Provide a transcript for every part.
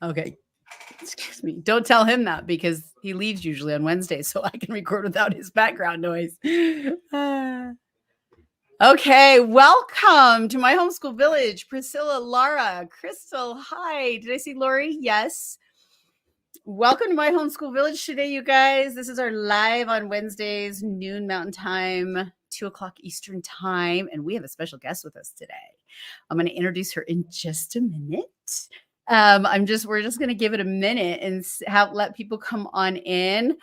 Okay. Excuse me. Don't tell him that because he leaves usually on Wednesdays, so I can record without his background noise. Okay, welcome to my homeschool village. Priscilla, Lara, Crystal, hi. Did I see Lori? Yes. Welcome to my homeschool village today, you guys. This is our live on Wednesdays, noon Mountain Time, 2:00 Eastern Time, and we have a special guest with us today. I'm going to introduce her in just a minute. We're just going to give it a minute and let people come on in.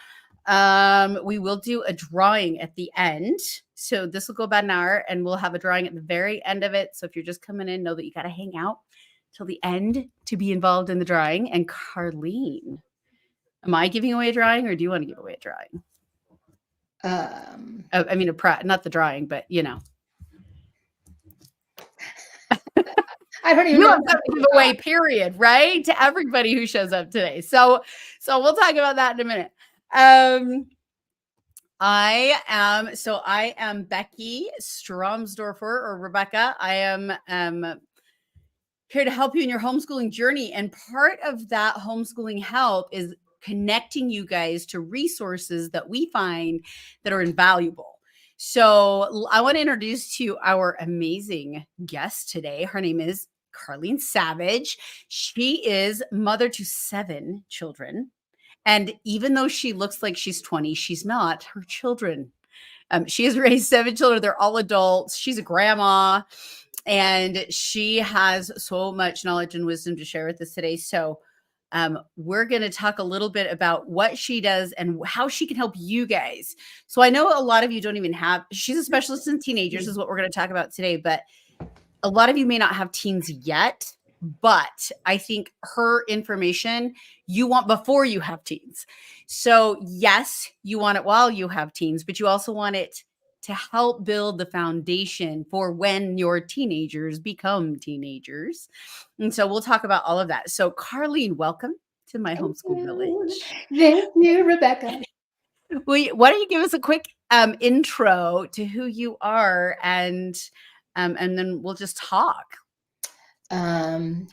We will do a drawing at the end. So this will go about an hour and we'll have a drawing at the very end of it. So if you're just coming in, know that you got to hang out till the end to be involved in the drawing. And Karleen, am I giving away a drawing or do you want to give away a drawing? I mean, not the drawing, but you know. I don't even know. Giveaway, period, right? To everybody who shows up today. So we'll talk about that in a minute. I am Becky Stromsdorfer or Rebecca. I am here to help you in your homeschooling journey. And part of that homeschooling help is connecting you guys to resources that we find that are invaluable. So I want to introduce to you our amazing guest today. Her name is Karleen Savage. She is mother to 7 children. And even though she looks like she's 20, she's not. Her children. She has raised 7 children. They're all adults. She's a grandma. And she has so much knowledge and wisdom to share with us today. So we're going to talk a little bit about what she does and how she can help you guys. So I know a lot of you don't even have, she's a specialist in teenagers is what we're going to talk about today, but a lot of you may not have teens yet, but I think her information you want before you have teens. So yes, you want it while you have teens, but you also want it to help build the foundation for when your teenagers become teenagers. And so we'll talk about all of that. So Karleen, welcome to my homeschool village. Thank you, Rebecca. Why don't you give us a quick intro to who you are and then we'll just talk.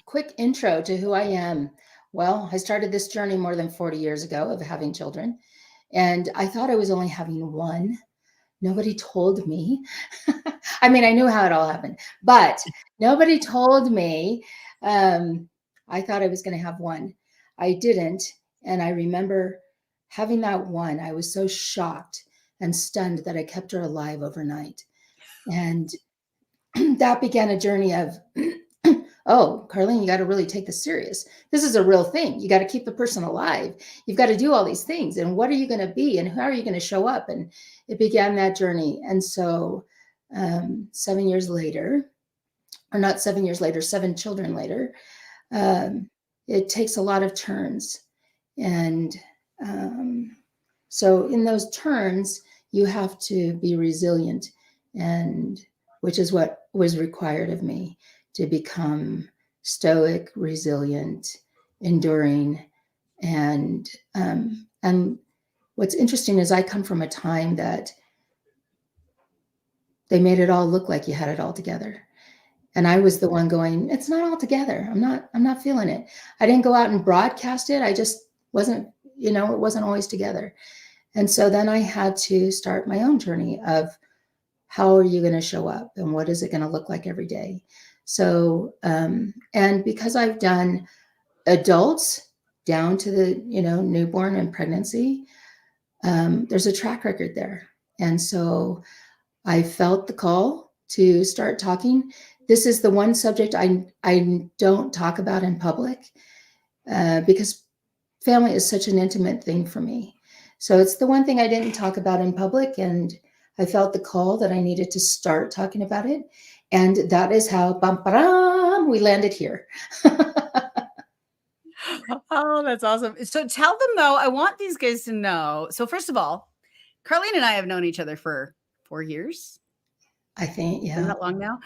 Quick intro to who I am. Well, I started this journey more than 40 years ago of having children, and I thought I was only having one. Nobody told me. I mean, I knew how it all happened, but nobody told me. I thought I was going to have one. I didn't. And I remember having that one. I was so shocked and stunned that I kept her alive overnight. And that began a journey of, oh, Karleen, you got to really take this serious. This is a real thing. You got to keep the person alive. You've got to do all these things. And what are you going to be? And how are you going to show up? And it began that journey. And so 7 years later, or not 7 years later, 7 children later, it takes a lot of turns. And so in those turns, you have to be resilient, and which is what was required of me, to become stoic, resilient, enduring. And what's interesting is I come from a time that they made it all look like you had it all together. And I was the one going, it's not all together. I'm not feeling it. I didn't go out and broadcast it. I just wasn't, it wasn't always together. And so then I had to start my own journey of how are you going to show up and what is it going to look like every day? So, and because I've done adults down to the, newborn and pregnancy, there's a track record there. And so I felt the call to start talking. This is the one subject I don't talk about in public because family is such an intimate thing for me. So it's the one thing I didn't talk about in public, and I felt the call that I needed to start talking about it. And that is how we landed here. Oh, that's awesome. So tell them though, I want these guys to know. So first of all, Karleen and I have known each other for 4 years. I think, yeah. Not long now.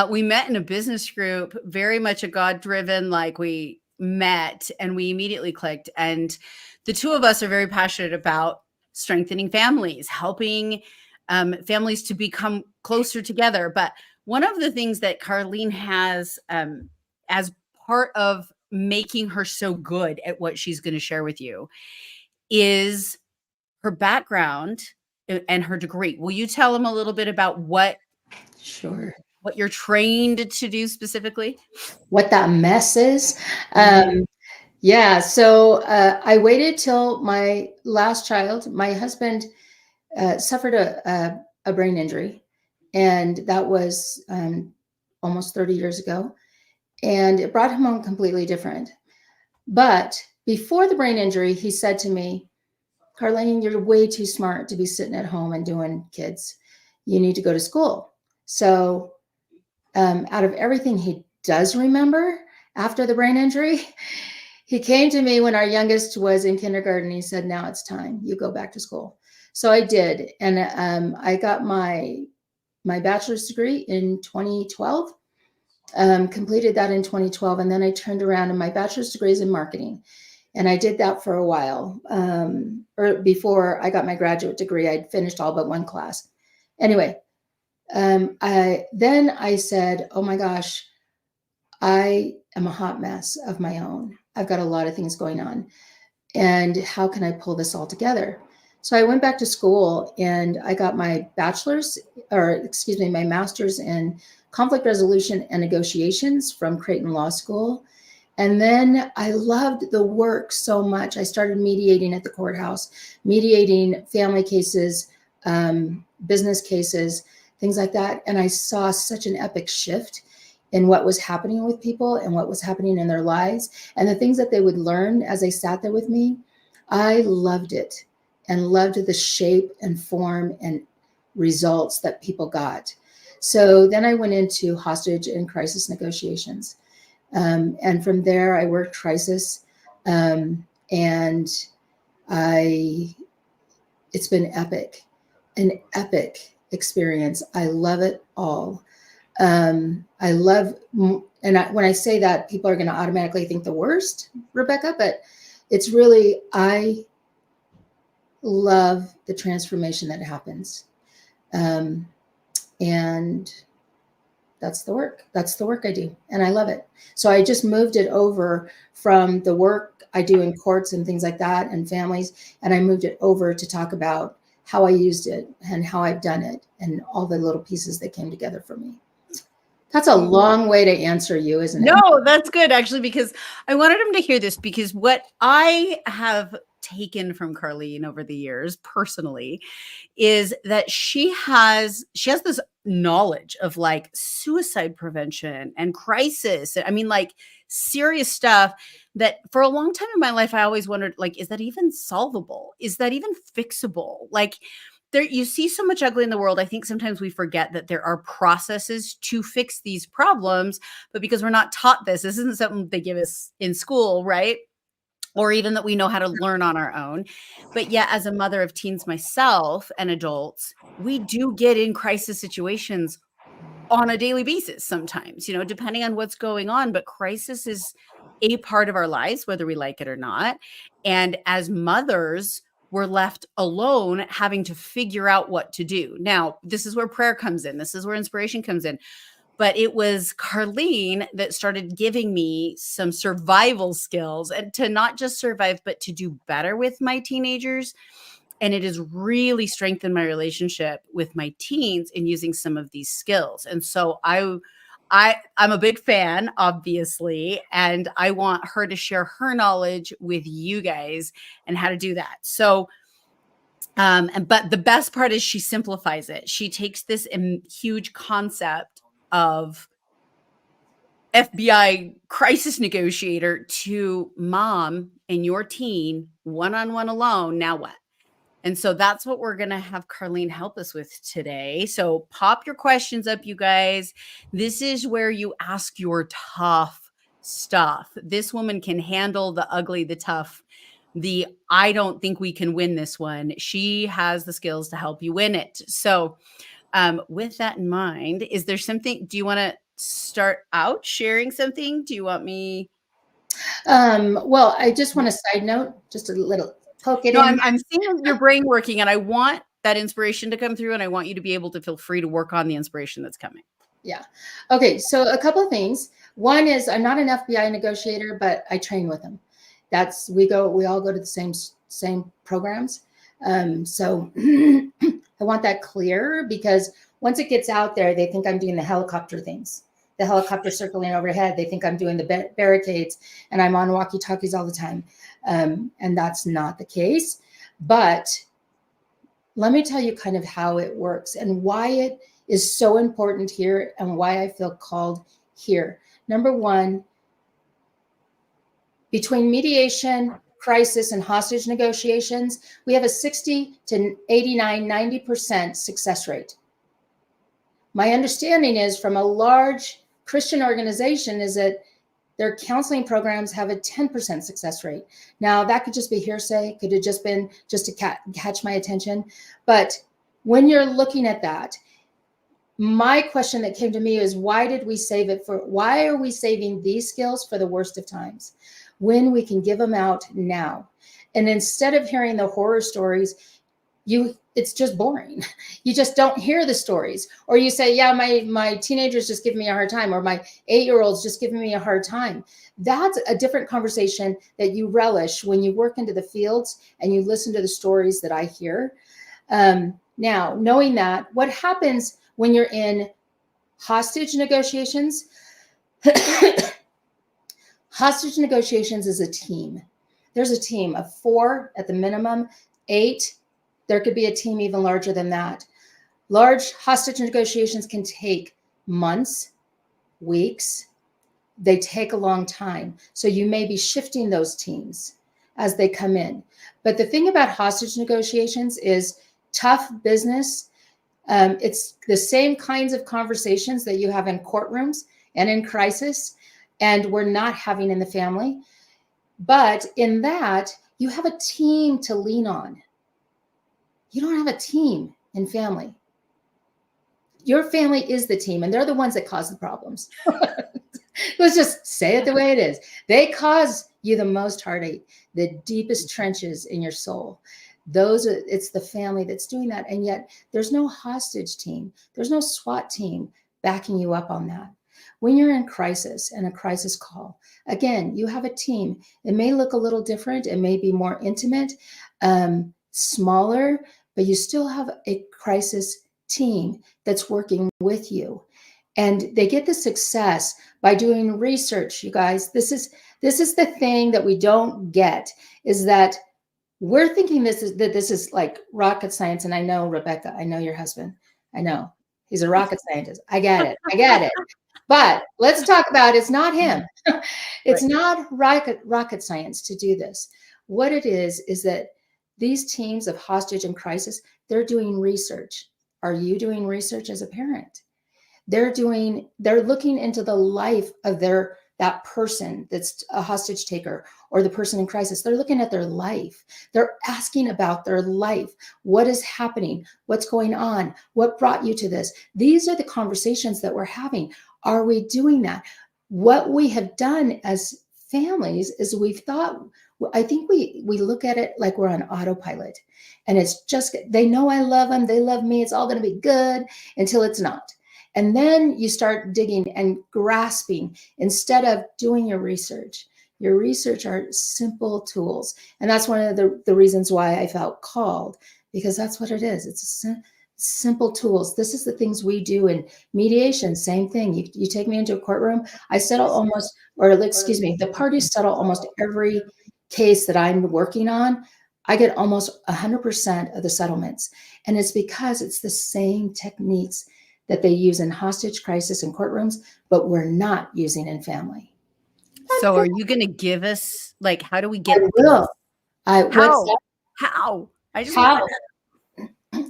We met in a business group, very much a God-driven, like we met and we immediately clicked. And the two of us are very passionate about strengthening families, helping families to become closer together. But one of the things that Karleen has as part of making her so good at what she's going to share with you is her background and her degree. Will you tell them a little bit about Sure. what you're trained to do specifically? What that mess is? Mhm. Yeah, so, I waited till my last child. My husband, suffered a brain injury, and that was, almost 30 years ago, and it brought him home completely different. But before the brain injury, he said to me, "Karleen, you're way too smart to be sitting at home and doing kids. You need to go to school." So, out of everything he does remember after the brain injury, he came to me when our youngest was in kindergarten. He said, "Now it's time. You go back to school." So I did, and I got my bachelor's degree in 2012. Completed that in 2012, and then I turned around, and my bachelor's degree is in marketing, and I did that for a while. Or before I got my graduate degree, I'd finished all but one class. Anyway, I said, "Oh my gosh, I am a hot mess of my own. I've got a lot of things going on, and how can I pull this all together?" So I went back to school and I got my bachelor's, or excuse me, my master's in conflict resolution and negotiations from Creighton Law School. And then I loved the work so much. I started mediating at the courthouse, mediating family cases, business cases, things like that. And I saw such an epic shift in what was happening with people and what was happening in their lives and the things that they would learn as they sat there with me. I loved it and loved the shape and form and results that people got. So then I went into hostage and crisis negotiations. And from there, I worked crisis. And it's been epic, an epic experience. I love it all. I love, when I say that, people are going to automatically think the worst, Rebecca, but it's really, I love the transformation that happens. And that's the work. That's the work I do. And I love it. So I just moved it over from the work I do in courts and things like that and families. And I moved it over to talk about how I used it and how I've done it and all the little pieces that came together for me. That's a long way to answer you, isn't it? No, that's good actually, because I wanted him to hear this, because what I have taken from Karleen over the years personally is that she has this knowledge of like suicide prevention and crisis. I mean, like serious stuff that for a long time in my life I always wondered, like, is that even solvable? Is that even fixable? Like, there, you see so much ugly in the world. I think sometimes we forget that there are processes to fix these problems, but because we're not taught this isn't something they give us in school, right? Or even that we know how to learn on our own. But yet, as a mother of teens myself and adults, we do get in crisis situations on a daily basis sometimes, depending on what's going on. But crisis is a part of our lives, whether we like it or not. And as mothers, we're left alone having to figure out what to do. Now, this is where prayer comes in. This is where inspiration comes in. But it was Karleen that started giving me some survival skills, and to not just survive, but to do better with my teenagers. And it has really strengthened my relationship with my teens in using some of these skills. And so I'm a big fan, obviously, and I want her to share her knowledge with you guys and how to do that. So but the best part is she simplifies it. She takes this huge concept of FBI crisis negotiator to mom and your teen, one-on-one alone. Now what? And so that's what we're going to have Karleen help us with today. So pop your questions up, you guys. This is where you ask your tough stuff. This woman can handle the ugly, the tough, the I don't think we can win this one. She has the skills to help you win it. So with that in mind, is there something, do you want to start out sharing something? Do you want me? Well, I just want a side note, just a little poke it No, in. I'm seeing your brain working, and I want that inspiration to come through, and I want you to be able to feel free to work on the inspiration that's coming. Yeah. Okay. So a couple of things. One is I'm not an FBI negotiator, but I train with them. We all go to the same programs. So I want that clear, because once it gets out there, they think I'm doing the helicopter things, the helicopter circling overhead. They think I'm doing the barricades and I'm on walkie-talkies all the time. And that's not the case. But let me tell you kind of how it works and why it is so important here and why I feel called here. Number one, between mediation, crisis, and hostage negotiations, we have a 60 to 89, 90% success rate. My understanding is from a large Christian organization is that their counseling programs have a 10% success rate. Now, that could just be hearsay. Could have just been just to catch my attention. But when you're looking at that, my question that came to me is, why are we saving these skills for the worst of times when we can give them out now? And instead of hearing the horror stories, it's just boring. You just don't hear the stories. Or you say, yeah, my teenager's just giving me a hard time, or my 8-year-old's just giving me a hard time. That's a different conversation that you relish when you work into the fields and you listen to the stories that I hear. Now, knowing that, what happens when you're in hostage negotiations? Hostage negotiations is a team. There's a team of 4 at the minimum, 8. There could be a team even larger than that. Large hostage negotiations can take months, weeks. They take a long time. So you may be shifting those teams as they come in. But the thing about hostage negotiations is tough business. It's the same kinds of conversations that you have in courtrooms and in crisis, and we're not having in the family. But in that, you have a team to lean on. You don't have a team in family. Your family is the team, and they're the ones that cause the problems. Let's just say it the way it is. They cause you the most heartache, the deepest trenches in your soul. It's the family that's doing that. And yet there's no hostage team. There's no SWAT team backing you up on that. When you're in crisis and a crisis call, again, you have a team. It may look a little different. It may be more intimate, smaller, but you still have a crisis team that's working with you. And they get the success by doing research, you guys. This is the thing that we don't get, is that we're thinking this is like rocket science. And I know, Rebecca, I know your husband. I know he's a rocket scientist. I get it. But let's talk about, it's not him. It's not rocket science to do this. What it is that these teams of hostage and crisis, they're doing research. Are you doing research as a parent? They're looking into the life of that person that's a hostage taker or the person in crisis. They're looking at their life. They're asking about their life. What is happening? What's going on? What brought you to this? These are the conversations that we're having. Are we doing that? What we have done as families is I think we look at it like we're on autopilot, and it's just, they know I love them. They love me. It's all going to be good until it's not. And then you start digging and grasping instead of doing your research. Your research are simple tools. And that's one of the reasons why I felt called, because that's what it is. It's simple tools. This is the things we do in mediation. Same thing. You take me into a courtroom, I settle the parties settle almost every case that I'm working on. I get almost 100% of the settlements. And it's because it's the same techniques that they use in hostage crisis and courtrooms, but we're not using in family. So are you going to give us, like, how do we get I will. How? I just want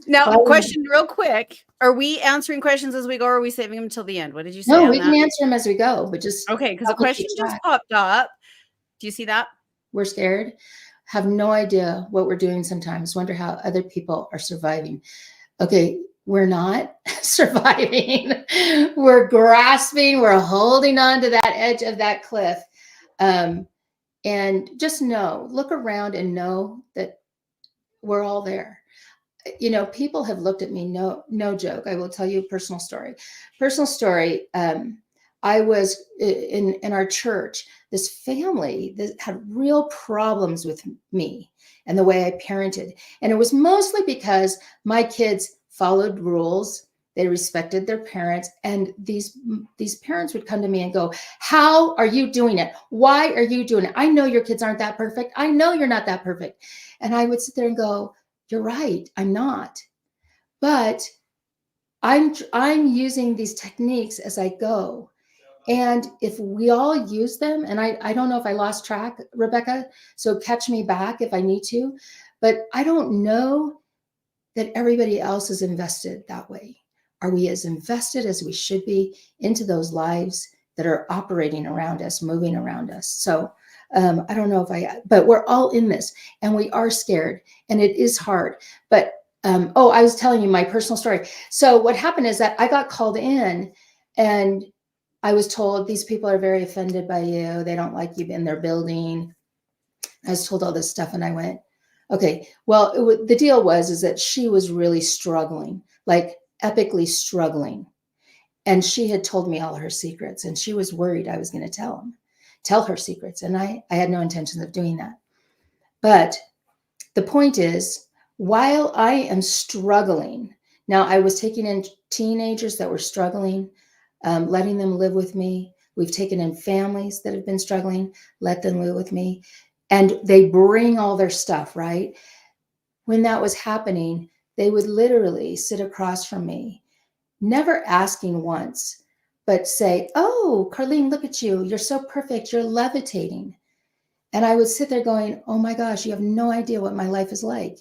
now, question real quick. Are we answering questions as we go, or are we saving them till the end? What did you say? No, we can answer them as we go, but just okay, because a question just popped up. Do you see that? We're scared. Have no idea what we're doing sometimes. Wonder how other people are surviving. Okay, we're not surviving. We're grasping. We're holding on to that edge of that cliff. And just look around and know that we're all there. You know, people have looked at me, no joke. I will tell you a personal story. I was in our church, this family that had real problems with me and the way I parented. And it was mostly because my kids followed rules. They respected their parents. And these parents would come to me and go, how are you doing it? Why are you doing it? I know your kids aren't that perfect. I know you're not that perfect. And I would sit there and go, you're right, I'm not. But I'm using these techniques as I go. And if we all use them, and I don't know if I lost track, Rebecca, so catch me back if I need to, but I don't know that everybody else is invested that way. Are we as invested as we should be into those lives that are operating around us, moving around us? So I don't know if but we're all in this and we are scared and it is hard. But I was telling you my personal story. So what happened is that I got called in and I was told these people are very offended by you. They don't like you in their building. I was told all this stuff and I went, okay, well, the deal was that she was really struggling, like epically struggling. And she had told me all her secrets and she was worried I was going to tell her secrets. And I had no intentions of doing that. But the point is, while I am struggling, now I was taking in teenagers that were struggling, letting them live with me. We've taken in families that have been struggling, let them live with me. And they bring all their stuff, right? When that was happening, they would literally sit across from me, never asking once, but say, oh, Karleen, look at you. You're so perfect. You're levitating. And I would sit there going, oh my gosh, you have no idea what my life is like.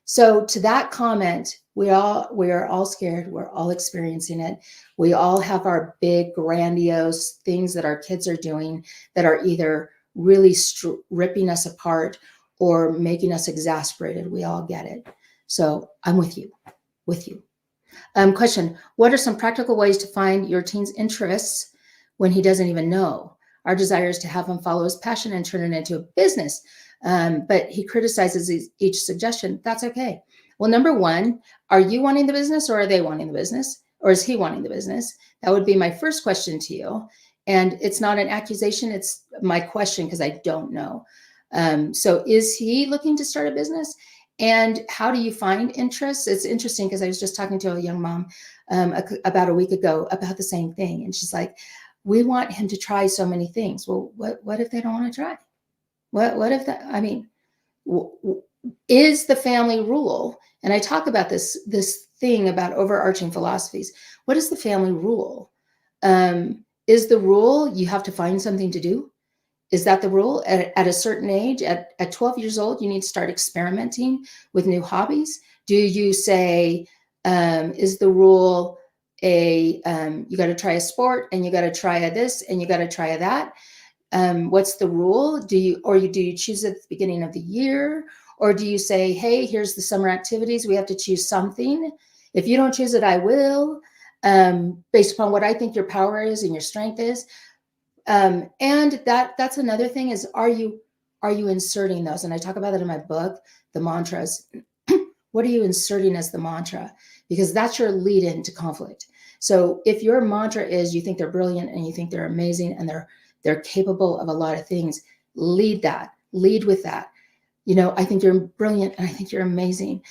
So to that comment, we are all scared. We're all experiencing it. We all have our big, grandiose things that our kids are doing that are either really ripping us apart or making us exasperated. We all get it. So I'm with you. Question, what are some practical ways to find your teen's interests when he doesn't even know? Our desire is to have him follow his passion and turn it into a business. But he criticizes each suggestion. That's okay. Well, number one, are you wanting the business or are they wanting the business? Or is he wanting the business? That would be my first question to you. And it's not an accusation. It's my question because I don't know. So is he looking to start a business? And how do you find interests? It's interesting because I was just talking to a young mom about a week ago about the same thing. And she's like, we want him to try so many things. Well, what if they don't want to try? What if that, I mean, is the family rule, and I talk about this thing about overarching philosophies. What is the family rule? Is the rule you have to find something to do? Is that the rule? At a certain age, at 12 years old, you need to start experimenting with new hobbies? Do you say, is the rule you got to try a sport and you got to try a this and you got to try a that? What's the rule? Do you choose at the beginning of the year? Or do you say, hey, here's the summer activities. We have to choose something. If you don't choose it, I will, based upon what I think your power is and your strength is. And that's another thing is, are you inserting those? And I talk about that in my book, the mantras. What are you inserting as the mantra? Because that's your lead into conflict. So if your mantra is you think they're brilliant and you think they're amazing and they're capable of a lot of things, lead with that. You know, I think you're brilliant and I think you're amazing.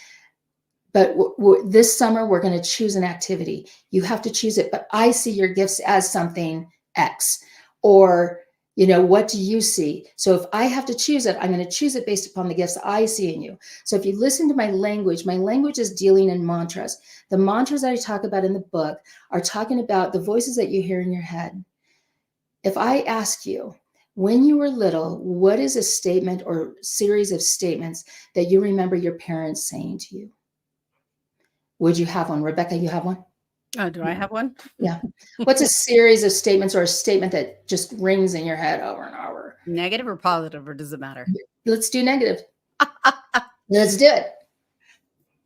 But this summer, we're going to choose an activity. You have to choose it. But I see your gifts as something X. Or, you know, what do you see? So if I have to choose it, I'm going to choose it based upon the gifts I see in you. So if you listen to my language is dealing in mantras. The mantras that I talk about in the book are talking about the voices that you hear in your head. If I ask you, when you were little, what is a statement or series of statements that you remember your parents saying to you? Would you have one? Rebecca, you have one? Do I have one? Yeah. What's a series of statements or a statement that just rings in your head over and over? Negative or positive, or does it matter? Let's do negative. Let's do it.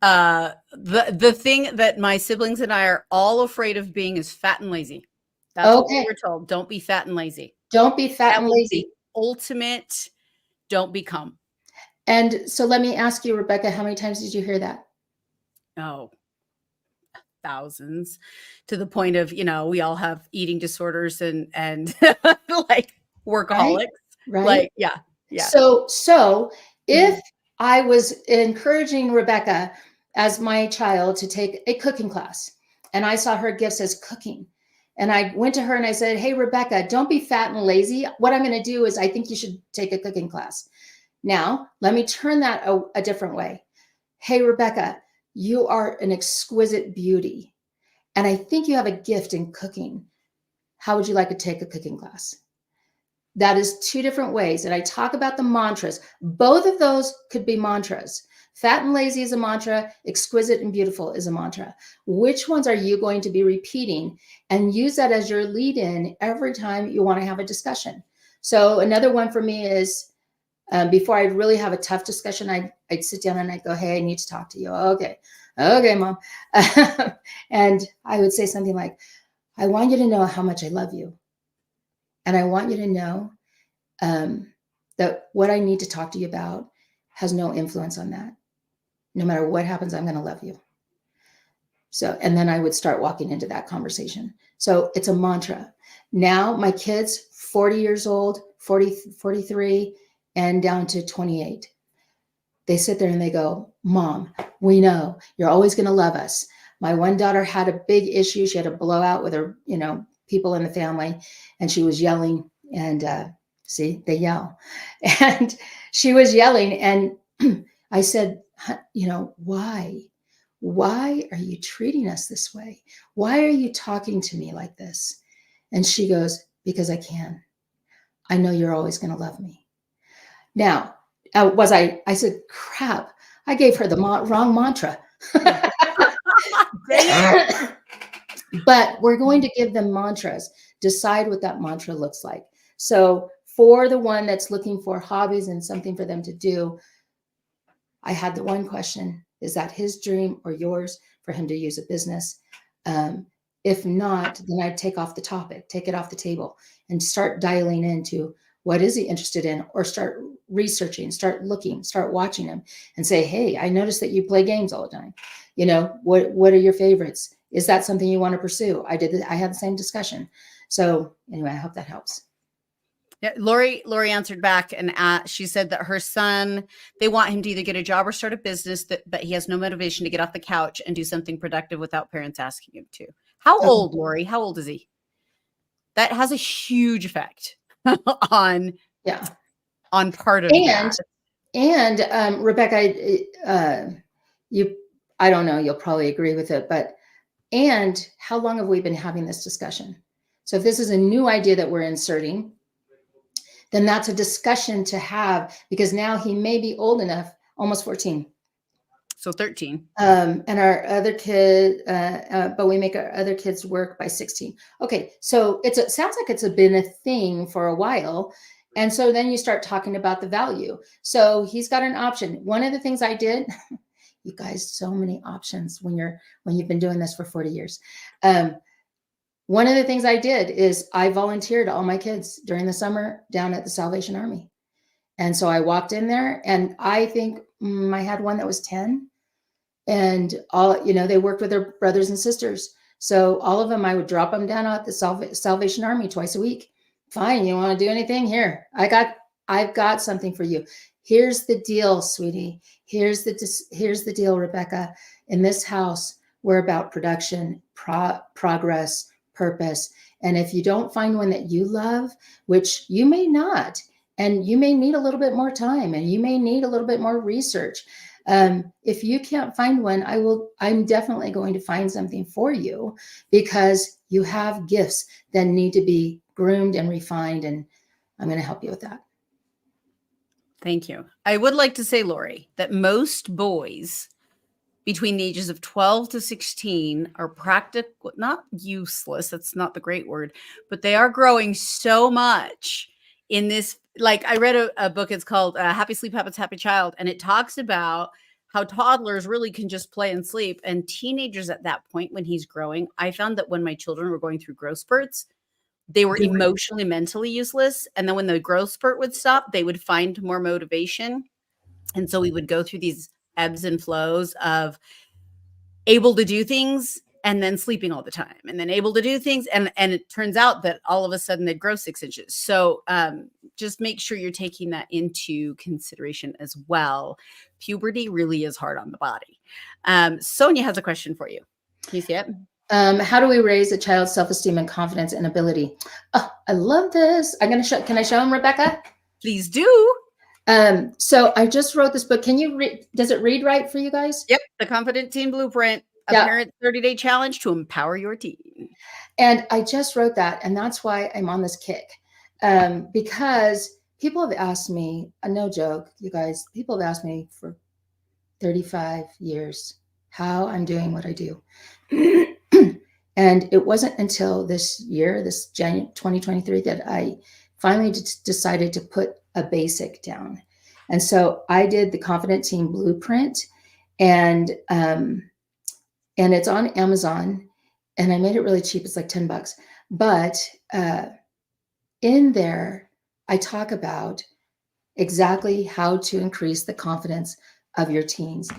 The thing that my siblings and I are all afraid of being is fat and lazy. That's what we were told. Don't be fat and lazy. Don't be fat and lazy. Ultimate, don't become. And so let me ask you, Rebecca, how many times did you hear that? Oh, thousands, to the point of, we all have eating disorders and like Right? workaholics. Right? Like, yeah, yeah. So if Mhm. I was encouraging Rebecca as my child to take a cooking class, and I saw her gifts as cooking, and I went to her and I said, "Hey, Rebecca, don't be fat and lazy. What I'm going to do is I think you should take a cooking class." Now, let me turn that a different way. Hey, Rebecca, you are an exquisite beauty, and I think you have a gift in cooking. How would you like to take a cooking class? That is two different ways. And I talk about the mantras. Both of those could be mantras. Fat and lazy is a mantra. Exquisite and beautiful is a mantra. Which ones are you going to be repeating? And use that as your lead in every time you want to have a discussion. So another one for me is before I'd really have a tough discussion, I'd sit down and I'd go, "Hey, I need to talk to you." "Okay. Okay, Mom." And I would say something like, "I want you to know how much I love you. And I want you to know that what I need to talk to you about has no influence on that. No matter what happens, I'm going to love you." So, and then I would start walking into that conversation. So it's a mantra. Now my kids, 40 years old, 43, and down to 28. They sit there and they go, "Mom, we know you're always going to love us." My one daughter had a big issue. She had a blowout with her, people in the family, and she was yelling. And see, they yell. And she was yelling. And I said, "Why? Why are you treating us this way? Why are you talking to me like this?" And she goes, "Because I can. I know you're always going to love me." Now, I said, "Crap, I gave her the wrong mantra." Dang it. But we're going to give them mantras. Decide what that mantra looks like. So for the one that's looking for hobbies and something for them to do, I had the one question: is that his dream or yours for him to use a business? If not, then I'd take it off the table, and start dialing into what is he interested in, or start researching, start looking, start watching him, and say, "Hey, I noticed that you play games all the time. What are your favorites? Is that something you want to pursue?" I had the same discussion. So anyway, I hope that helps. Yeah, Lori answered back, and she said that her son, they want him to either get a job or start a business, but he has no motivation to get off the couch and do something productive without parents asking him to. How Okay. old, Lori? How old is he? That has a huge effect on Yeah. part of And that. Rebecca, I don't know, you'll probably agree with it, but and how long have we been having this discussion? So if this is a new idea that we're inserting, then that's a discussion to have, because now he may be old enough, almost 14. So 13. And our other kid, but we make our other kids work by 16. Okay, so sounds like it's been a thing for a while. And so then you start talking about the value. So he's got an option. One of the things I did, you guys, so many options when you've been doing this for 40 years. One of the things I did is I volunteered all my kids during the summer down at the Salvation Army. And so I walked in there, and I think I had one that was 10, and they worked with their brothers and sisters. So all of them, I would drop them down at the Salvation Army twice a week. "Fine, you want to do anything? Here, I've got something for you. Here's the deal, sweetie. Here's the deal, Rebecca. In this house, we're about production, progress, purpose. And if you don't find one that you love, which you may not, and you may need a little bit more time, and you may need a little bit more research. If you can't find one, I'm definitely going to find something for you, because you have gifts that need to be groomed and refined, and I'm going to help you with that." Thank you. I would like to say, Lori, that most boys between the ages of 12 to 16 are practical, not useless. That's not the great word, but they are growing so much in this. Like, I read a book, it's called Happy Sleep Habits, Happy Child. And it talks about how toddlers really can just play and sleep. And teenagers at that point, when he's growing, I found that when my children were going through growth spurts, they were emotionally, mentally useless. And then when the growth spurt would stop, they would find more motivation. And so we would go through these ebbs and flows of able to do things and then sleeping all the time, and then able to do things. And it turns out that all of a sudden they'd grow 6 inches. So just make sure you're taking that into consideration as well. Puberty really is hard on the body. Sonia has a question for you. Can you see it? How do we raise a child's self-esteem and confidence and ability? Oh, I love this. Can I show him, Rebecca? Please do. So I just wrote this book. Can you read? Does it read right for you guys? Yep. The Confident Teen Blueprint, a parent 30-day challenge to empower your teen. And I just wrote that. And that's why I'm on this kick. Because people have asked me, no joke, you guys, people have asked me for 35 years how I'm doing what I do. And it wasn't until this year, this January 2023, that I finally decided to put a basic down. And so I did the Confident Teen Blueprint, and it's on Amazon, and I made it really cheap. It's like $10, but in there, I talk about exactly how to increase the confidence of your teens.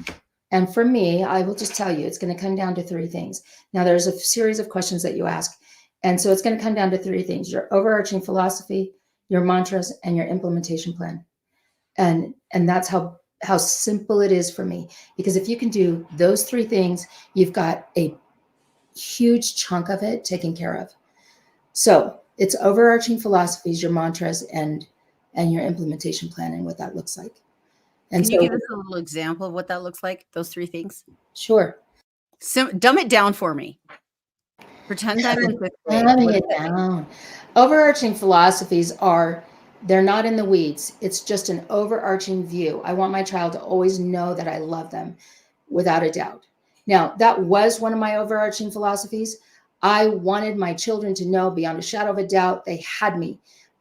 And for me, I will just tell you, it's going to come down to 3 things. Now, there's a series of questions that you ask. And so it's going to come down to 3 things: your overarching philosophy, your mantras, and your implementation plan. And that's how simple it is for me. Because if you can do those 3 things, you've got a huge chunk of it taken care of. So it's overarching philosophies, your mantras, and your implementation plan, and what that looks like. And Can you give us a little example of what that looks like, those 3 things? Sure. So dumb it down for me. Pretend I'm in 5th grade. Dumbing it down. Overarching philosophies they're not in the weeds. It's just an overarching view. I want my child to always know that I love them, without a doubt. Now, that was one of my overarching philosophies. I wanted my children to know beyond a shadow of a doubt they had me.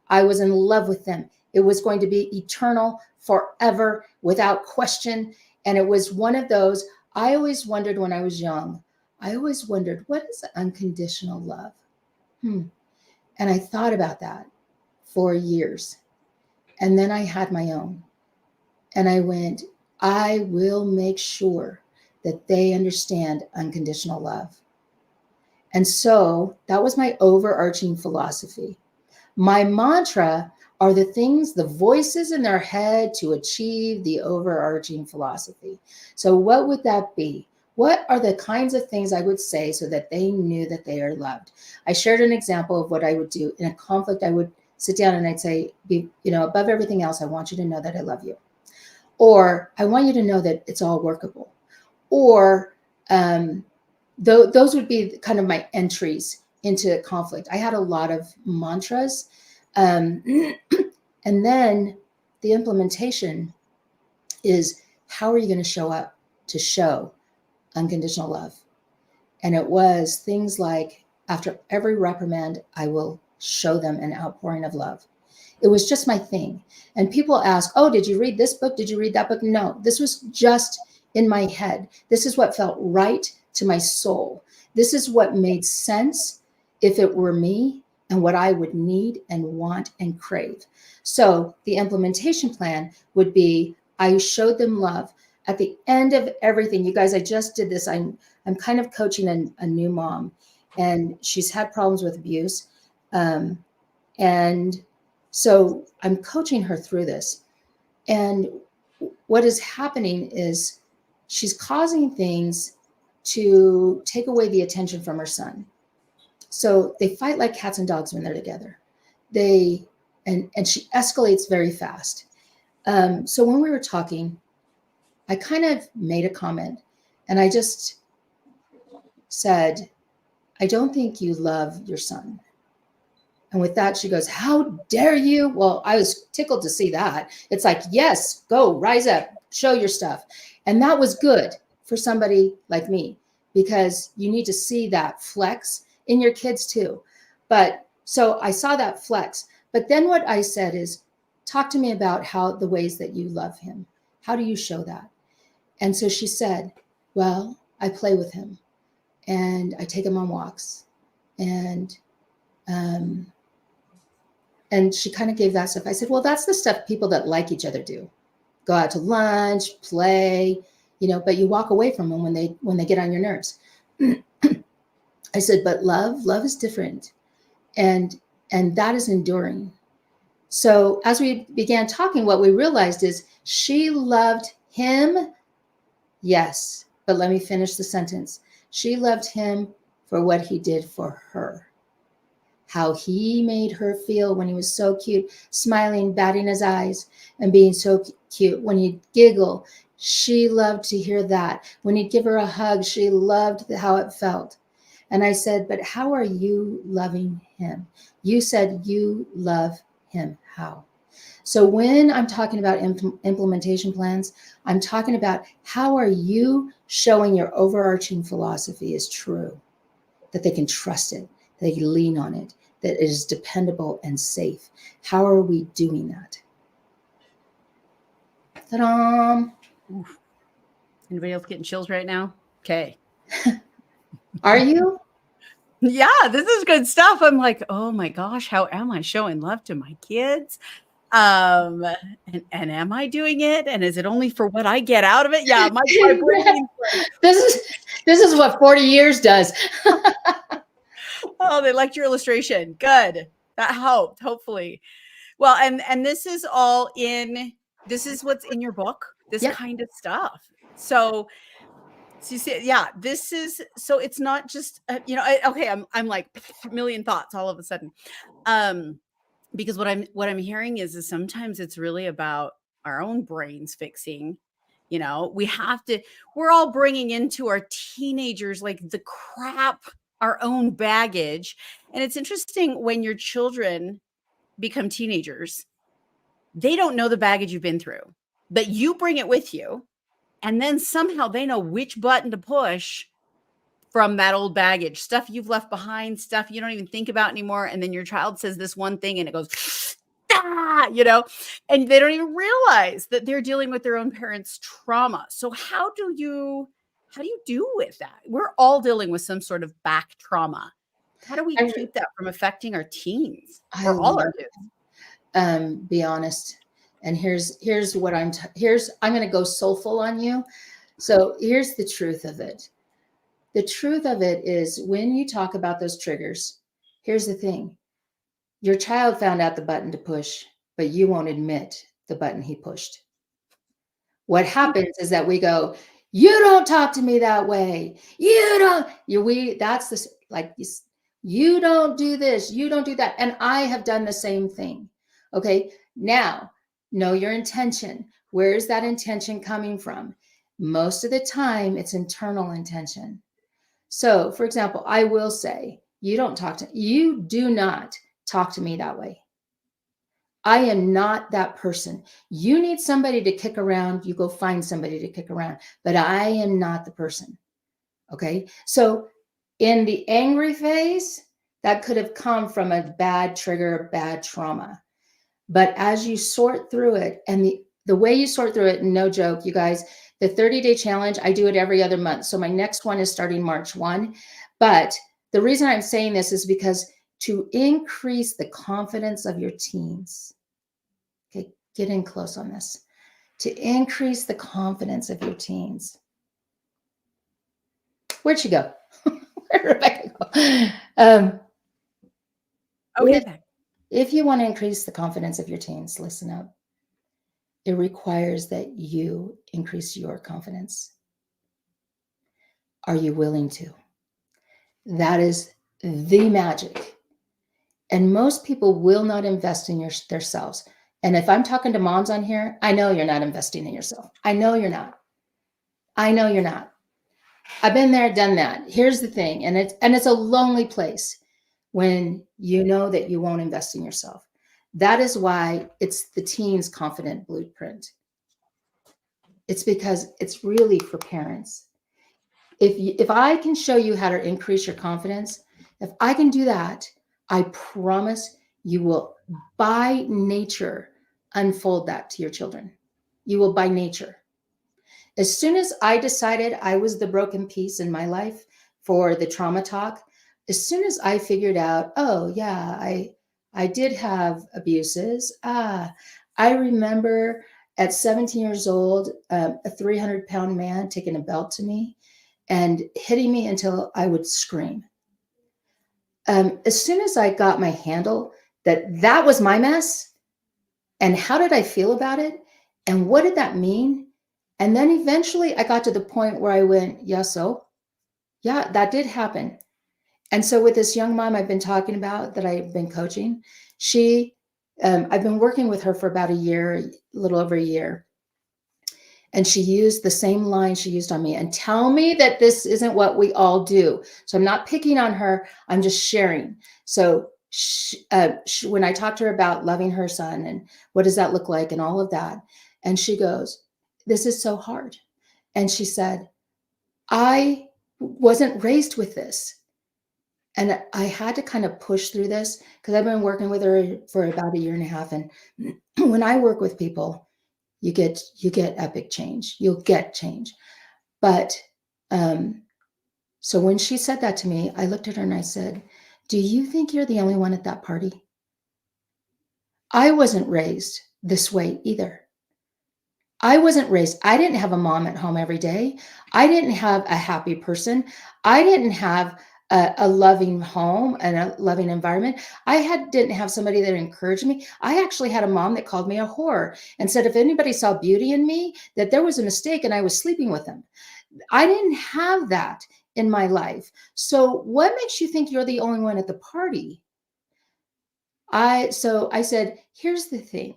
I was in love with them. It was going to be eternal, forever, without question. And it was one of those, I always wondered when I was young, what is unconditional love? And I thought about that for years. And then I had my own. And I went, I will make sure that they understand unconditional love. And so that was my overarching philosophy. My mantra are the things, the voices in their head to achieve the overarching philosophy. So what would that be? What are the kinds of things I would say so that they knew that they are loved? I shared an example of what I would do in a conflict. I would sit down and I'd say, above everything else, I want you to know that I love you. Or I want you to know that it's all workable. Or those would be kind of my entries into conflict. I had a lot of mantras. And then the implementation is, how are you going to show up to show unconditional love? And it was things like, after every reprimand, I will show them an outpouring of love. It was just my thing. And people ask, oh, did you read this book? Did you read that book? No, this was just in my head. This is what felt right to my soul. This is what made sense if it were me, and what I would need and want and crave. So the implementation plan would be, I showed them love. At the end of everything, you guys, I just did this. I'm kind of coaching a new mom, and she's had problems with abuse. And so I'm coaching her through this. And what is happening is she's causing things to take away the attention from her son. So they fight like cats and dogs when they're together. And she escalates very fast. So when we were talking, I kind of made a comment, and I just said, I don't think you love your son. And with that, she goes, how dare you? Well, I was tickled to see that. It's like, yes, go, rise up, show your stuff. And that was good for somebody like me, because you need to see that flex in your kids too. But so I saw that flex. But then what I said is, talk to me about how the ways that you love him. How do you show that? And so she said, well, I play with him, and I take him on walks, and she kind of gave that stuff. I said, well, that's the stuff people that like each other do. Go out to lunch, play, but you walk away from them when they get on your nerves. I said, but love is different. And that is enduring. So as we began talking, what we realized is she loved him. Yes. But let me finish the sentence. She loved him for what he did for her. How he made her feel when he was so cute, smiling, batting his eyes, and being so cute. When he'd giggle, she loved to hear that. When he'd give her a hug, she loved how it felt. And I said, but how are you loving him? You said you love him. How? So when I'm talking about implementation plans, I'm talking about how are you showing your overarching philosophy is true, that they can trust it, they can lean on it, that it is dependable and safe. How are we doing that? Ta-da! Anybody else getting chills right now? Okay. Are you? Yeah, this is good stuff. I'm like, oh my gosh, how am I showing love to my kids? And am I doing it? And is it only for what I get out of it? Yeah, my brain. This is what 40 years does. Oh, they liked your illustration. Good. That helped, hopefully. Well, and this is all in, this is what's in your book, this Yep. kind of stuff. So you see, yeah, this is, so it's not just, okay, I'm like a million thoughts all of a sudden. Because what I'm hearing is sometimes it's really about our own brains fixing. We're all bringing into our teenagers like the crap, our own baggage. And it's interesting when your children become teenagers, they don't know the baggage you've been through, but you bring it with you. And then somehow they know which button to push from that old baggage, stuff you've left behind, stuff you don't even think about anymore. And then your child says this one thing and it goes, ah, and they don't even realize that they're dealing with their own parents' trauma. So how do you do with that? We're all dealing with some sort of back trauma. How do we keep that from affecting our teens or all our kids? Be honest. And here's what I'm going to go soulful on you. So here's the truth of it. The truth of it is when you talk about those triggers, here's the thing. Your child found out the button to push, but you won't admit the button he pushed. What happens is that we go, you don't talk to me that way. You don't, that's this, like, you don't do this, you don't do that. And I have done the same thing. Okay. Now, know your intention. Where is that intention coming from? Most of the time, it's internal intention. So, for example, I will say, you do not talk to me that way. I am not that person. You need somebody to kick around, you go find somebody to kick around, but I am not the person. Okay. So in the angry phase, that could have come from a bad trigger, bad trauma. But as you sort through it, and the way you sort through it, no joke, you guys, the 30-day challenge, I do it every other month. So my next one is starting March 1. But the reason I'm saying this is because to increase the confidence of your teens, okay, get in close on this, to increase the confidence of your teens. Where'd she go? Where'd Rebecca go? Okay. If you want to increase the confidence of your teens, listen up. It requires that you increase your confidence. Are you willing to? That is the magic. And most people will not invest in themselves. And if I'm talking to moms on here, I know you're not investing in yourself. I know you're not. I know you're not. I've been there, done that. Here's the thing, and it's a lonely place when you know that you won't invest in yourself. That is why it's the Teens Confident Blueprint. It's because it's really for parents. If I can show you how to increase your confidence, if I can do that, I promise you will by nature unfold that to your children. You will by nature. As soon as I decided I was the broken piece in my life for the trauma talk, as soon as I figured out, oh yeah, I did have abuses. I remember at 17 years old, a 300-pound man taking a belt to me and hitting me until I would scream. as soon as I got my handle that was my mess, and how did I feel about it, and what did that mean? And then eventually I got to the point where I went, yeah, so yeah, that did happen. And so with this young mom I've been talking about that I've been coaching, she, I've been working with her for about a year, a little over a year. And she used the same line she used on me. And tell me that this isn't what we all do. So I'm not picking on her. I'm just sharing. So when I talked to her about loving her son and what does that look like and all of that, and she goes, "This is so hard." And she said, "I wasn't raised with this." And I had to kind of push through this because I've been working with her for about a year and a half. And when I work with people, you get epic change. You'll get change. But so when she said that to me, I looked at her and I said, "Do you think you're the only one at that party? I wasn't raised this way either. I didn't have a mom at home every day. I didn't have a happy person. I didn't have a loving home and a loving environment. Didn't have somebody that encouraged me. I actually had a mom that called me a whore and said if anybody saw beauty in me, that there was a mistake and I was sleeping with them. I didn't have that in my life. So what makes you think you're the only one at the party?" I said, "Here's the thing.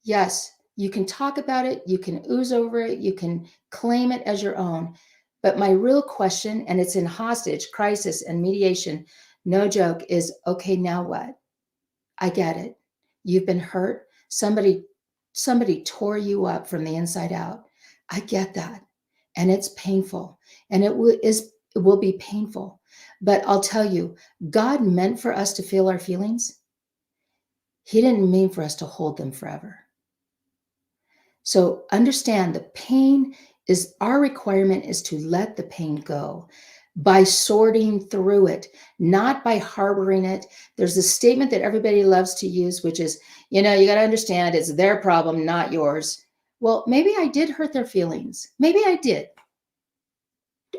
Yes, you can talk about it, you can ooze over it, you can claim it as your own. But my real question, and it's in hostage, crisis, and mediation, no joke, is okay, now what? I get it. You've been hurt. Somebody tore you up from the inside out. I get that. And it's painful. And it will be painful. But I'll tell you, God meant for us to feel our feelings. He didn't mean for us to hold them forever. So understand the pain is our requirement is to let the pain go by sorting through it, not by harboring it. There's a statement that everybody loves to use, which is, you got to understand it's their problem, not yours. Well, maybe I did hurt their feelings. Maybe I did.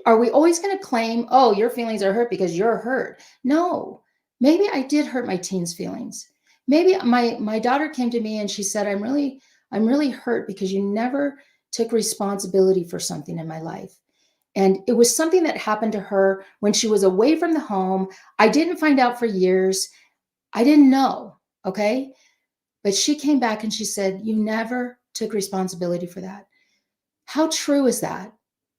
Are we always going to claim, oh, your feelings are hurt because you're hurt? No, maybe I did hurt my teen's feelings. Maybe my daughter came to me and she said, I'm really hurt because you never took responsibility for something in my life. And it was something that happened to her when she was away from the home. I didn't find out for years. I didn't know. Okay. But she came back and she said, you never took responsibility for that. How true is that?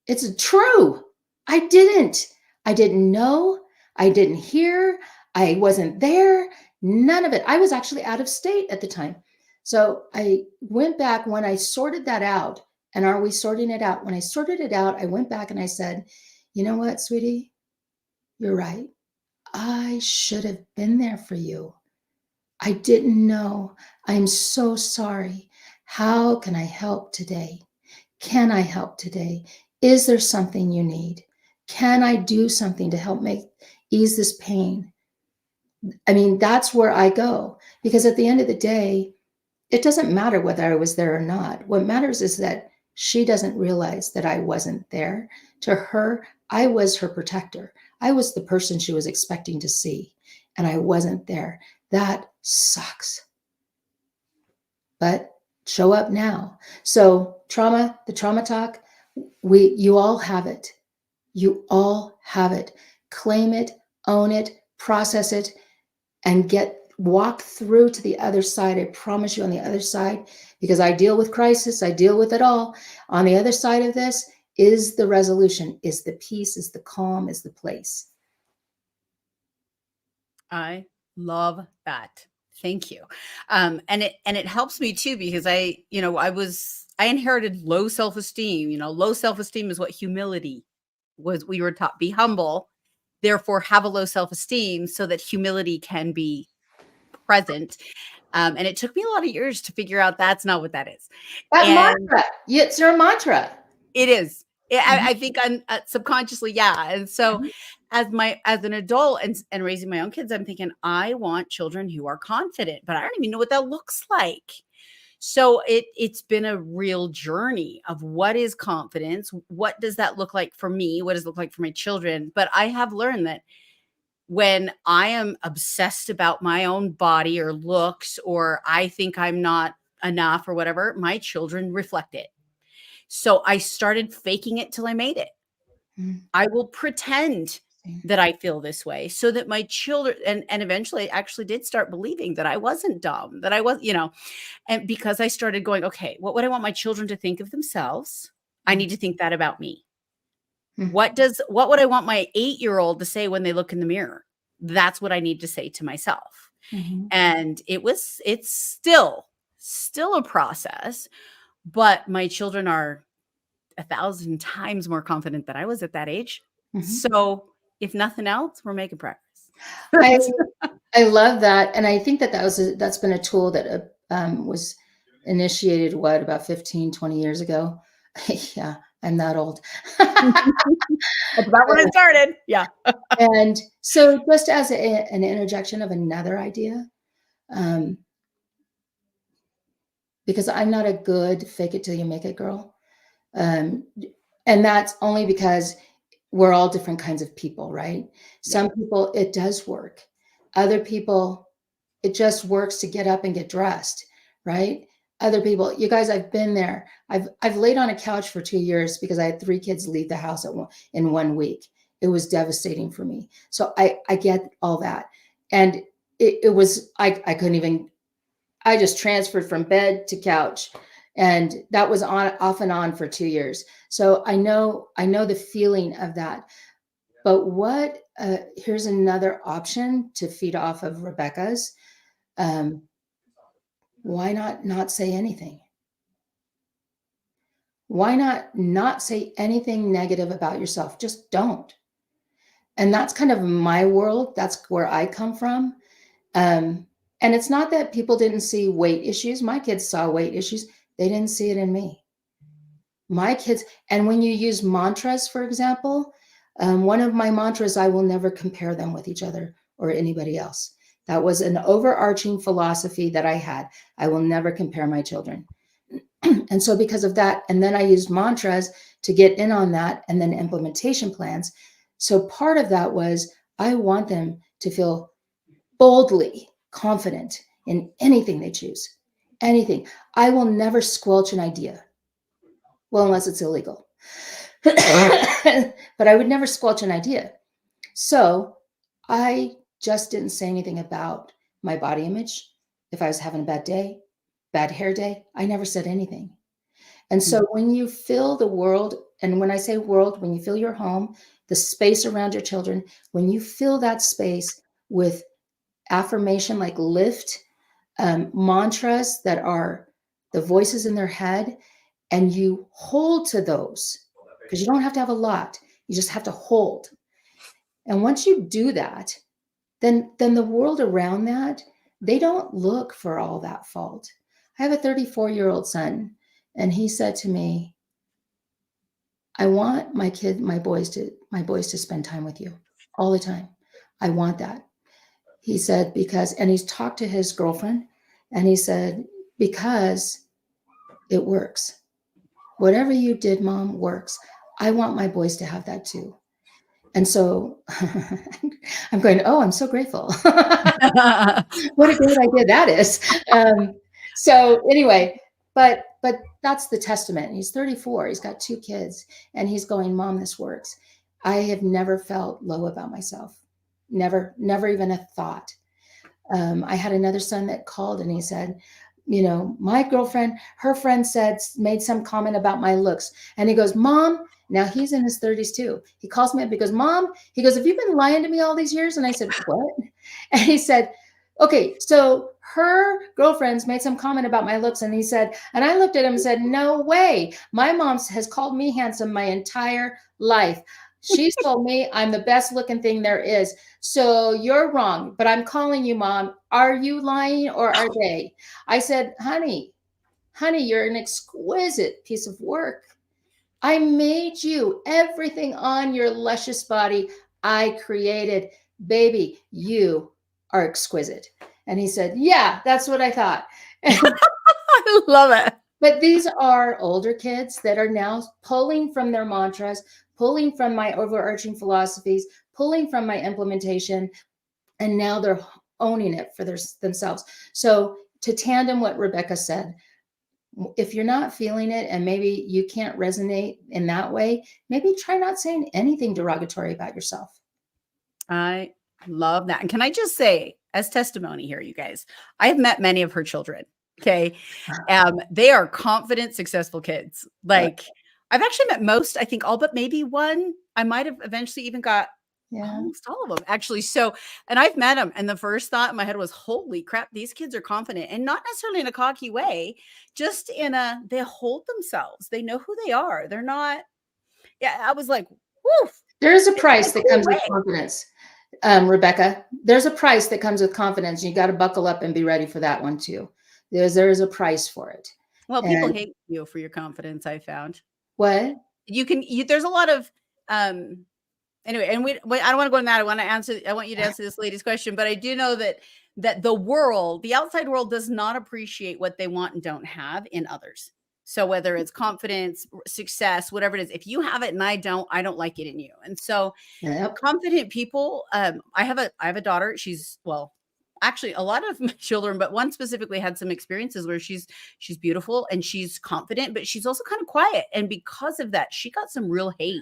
It's true. I didn't. I didn't know. I didn't hear. I wasn't there. None of it. I was actually out of state at the time. So I went back when I sorted that out. And are we sorting it out? When I sorted it out, I went back and I said, you know what, sweetie? You're right. I should have been there for you. I didn't know. I'm so sorry. How can I help today? Can I help today? Is there something you need? Can I do something to help ease this pain? I mean, that's where I go because at the end of the day, it doesn't matter whether I was there or not. What matters is that she doesn't realize that I wasn't there. To her, I was her protector. I was the person she was expecting to see, and I wasn't there. That sucks. But show up now. So the trauma talk, you all have it. You all have it. Claim it, own it, process it, and walk through to the other side. I promise you on the other side, because I deal with crisis, I deal with it all. On the other side of this is the resolution, is the peace, is the calm, is the place. I love that. Thank you. And it helps me too, because I inherited low self-esteem. Low self-esteem is what humility was. We were taught, be humble, therefore have a low self-esteem so that humility can be present. And it took me a lot of years to figure out that's not what that is. That And mantra, it's your mantra. it is. Mhm. I think I'm subconsciously, yeah. And so as an adult and raising my own kids, I'm thinking I want children who are confident, but I don't even know what that looks like. So it's been a real journey of what is confidence? What does that look like for me? What does it look like for my children? But I have learned that when I am obsessed about my own body or looks, or I think I'm not enough or whatever, my children reflect it. So I started faking it till I made it. Mm, I will pretend see. that I feel this way so that my children, and eventually I actually did start believing that I wasn't dumb, that I was, and because I started going, okay, what would I want my children to think of themselves? I Mm, need to think that about me. mm, What would I want my 8-year-old to say when they look in the mirror? That's what I need to say to myself. mhm. And it's still a process, but my children are 1,000 times more confident than I was at that age. Mhm. So, if nothing else, we're making I progress. I love that, and I think that that's been a tool that was initiated what about 15, 20 years ago. Yeah, I'm that old. That's about when I started. Yeah. And so, just as an interjection of another idea, um, because I'm not a good fake it till you make it girl, um, and that's only because we're all different kinds of people, right? Yeah. Some people it does work. Other people it just works to get up and get dressed, right? Other people, you guys, I've been there. I've laid on a couch for 2 years because I had 3 kids leave the house in 1 week. It was devastating for me. So I get all that. And it was I couldn't even I just transferred from bed to couch, and that was on off and on for 2 years. So I know the feeling of that. But what here's another option to feed off of Rebecca's. Um, why not say anything? Why not say anything negative about yourself? Just don't. And that's kind of my world. That's where I come from. Um, and it's not that people didn't see weight issues. My kids saw weight issues. They didn't see it in me. My kids, and when you use mantras, for example, one of my mantras, I will never compare them with each other or anybody else. That was an overarching philosophy that I had. I will never compare my children. And so, because of that, and then I used mantras to get in on that, and then implementation plans. So, part of that was I want them to feel boldly confident in anything they choose. Anything. I will never squelch an idea. Well, unless it's illegal. But I would never squelch an idea. So I just didn't say anything about my body image. If I was having a bad day, bad hair day, I never said anything. And Mm. so when you fill the world, and when I say world, when you fill your home, the space around your children, when you fill that space with affirmation like lift, mantras that are the voices in their head, and you hold to those, because you don't have to have a lot, you just have to hold. And once you do that, then the world around that, they don't look for all that fault. I have a 34-year-old son, and he said to me, I want my boys to spend time with you all the time. I want that. He said, because, and he's talked to his girlfriend, and he said, because it works. Whatever you did, mom, works. I want my boys to have that too. And so I'm going, oh, I'm so grateful. What a great idea that is. So anyway, but that's the testament. He's 34. He's got 2 kids, and he's going, Mom, this works. I have never felt low about myself. Never even a thought. I had another son that called, and he said, my girlfriend, her friend made some comment about my looks. And he goes, Mom, now he's in his 30s too. He calls me up because, Mom, he goes, have you been lying to me all these years? And I said, what? And he said, okay, so her girlfriend's made some comment about my looks. And he said, and I looked at him and said, no way. My mom has called me handsome my entire life. She's told me I'm the best looking thing there is. So you're wrong, but I'm calling you, Mom. Are you lying or are they? I said, honey, you're an exquisite piece of work. I made you. Everything on your luscious body, I created. Baby, you are exquisite. And he said, yeah, that's what I thought. I love it. But these are older kids that are now pulling from their mantras, pulling from my overarching philosophies, pulling from my implementation, and now they're owning it for themselves. So to tandem what Rebecca said, if you're not feeling it and maybe you can't resonate in that way, maybe try not saying anything derogatory about yourself. I love that. And can I just say, as testimony here, you guys, I've met many of her children. Okay. They are confident, successful kids. Like, I've actually met most, I think all but maybe one. I might have eventually even got almost all of them, actually. So, and I've met them. And the first thought in my head was, holy crap, these kids are confident, and not necessarily in a cocky way, just in they hold themselves. They know who they are. They're not, yeah. I was like, woof. There's a price that comes with confidence. Rebecca, there's a price that comes with confidence. You got to buckle up and be ready for that one too. There is a price for it. Well, people hate you for your confidence, I found. What? There's a lot of, anyway, and I don't want to go on that. I want you to answer this lady's question, but I do know that the outside world does not appreciate what they want and don't have in others. So whether it's confidence, success, whatever it is, if you have it and I don't like it in you. And so confident people, I have a daughter. She's, well, actually a lot of my children, but one specifically had some experiences where she's beautiful and she's confident, but she's also kind of quiet. And because of that, she got some real hate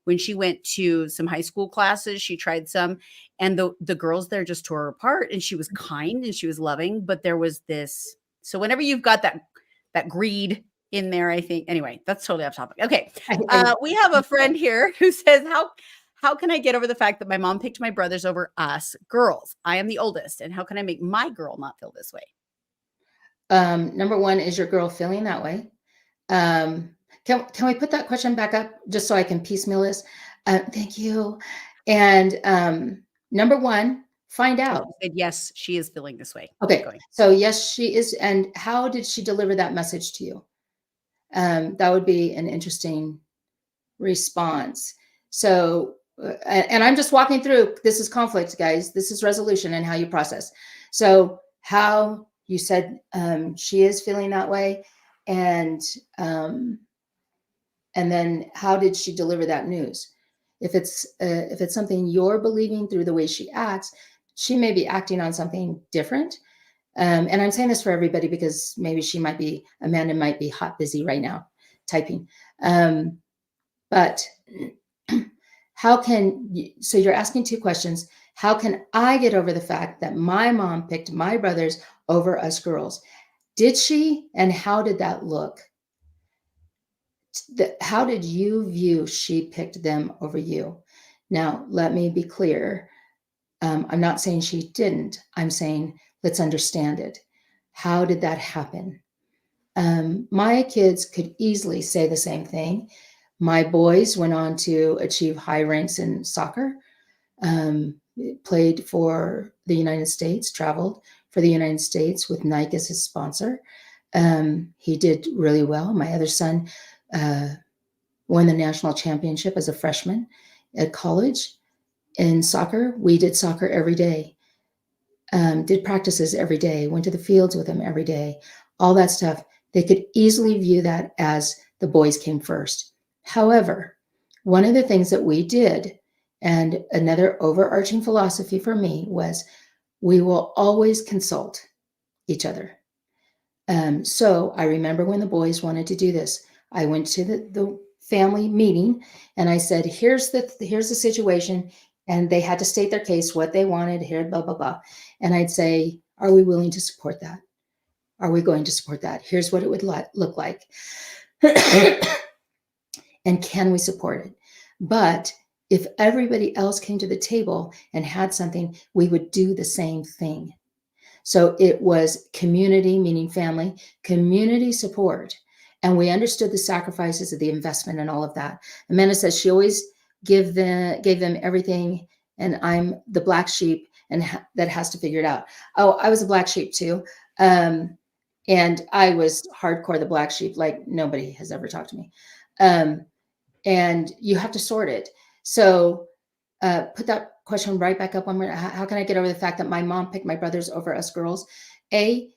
when she went to some high school classes. She tried some, and the girls there just tore her apart. And she was kind and she was loving, but there was this. So whenever you've got that greed in there, I think, anyway, that's totally off topic. Okay. We have a friend here who says, how can I get over the fact that my mom picked my brothers over us girls? I am the oldest. And how can I make my girl not feel this way? Number one, is your girl feeling that way? Can we put that question back up just so I can piecemeal this? Thank you. And number one, find out. Said, yes, she is feeling this way. Okay. So yes, she is. And how did she deliver that message to you? That would be an interesting response. So, and I'm just walking through, this is conflict, guys. This is resolution and how you process. So how you said she is feeling that way, and then how did she deliver that news? If it's something you're believing through the way she acts, she may be acting on something different. And I'm saying this for everybody because maybe Amanda might be hot busy right now typing. But so you're asking two questions. How can I get over the fact that my mom picked my brothers over us girls? Did she? And how did that look? How did you view she picked them over you? Now, let me be clear. I'm not saying she didn't. I'm saying, let's understand it. How did that happen? My kids could easily say the same thing. My boys went on to achieve high ranks in soccer, played for the United States, traveled for the United States with Nike as his sponsor. He did really well. My other son won the national championship as a freshman at college in soccer. We did soccer every day, did practices every day, went to the fields with him every day, all that stuff. They could easily view that as the boys came first. However, one of the things that we did, and another overarching philosophy for me, was we will always consult each other. So I remember when the boys wanted to do this, I went to the family meeting and I said, here's the situation. And they had to state their case, what they wanted, here, blah, blah, blah. And I'd say, are we willing to support that? Are we going to support that? Here's what it would look like. And can we support it? But if everybody else came to the table and had something, we would do the same thing. So it was community, meaning family, community support. And we understood the sacrifices of the investment and all of that. Amanda says she always gave them everything, and I'm the black sheep and that has to figure it out. Oh, I was a black sheep too. And I was hardcore the black sheep, like nobody has ever talked to me. And you have to sort it. So put that question right back up. How can I get over the fact that my mom picked my brothers over us girls? Did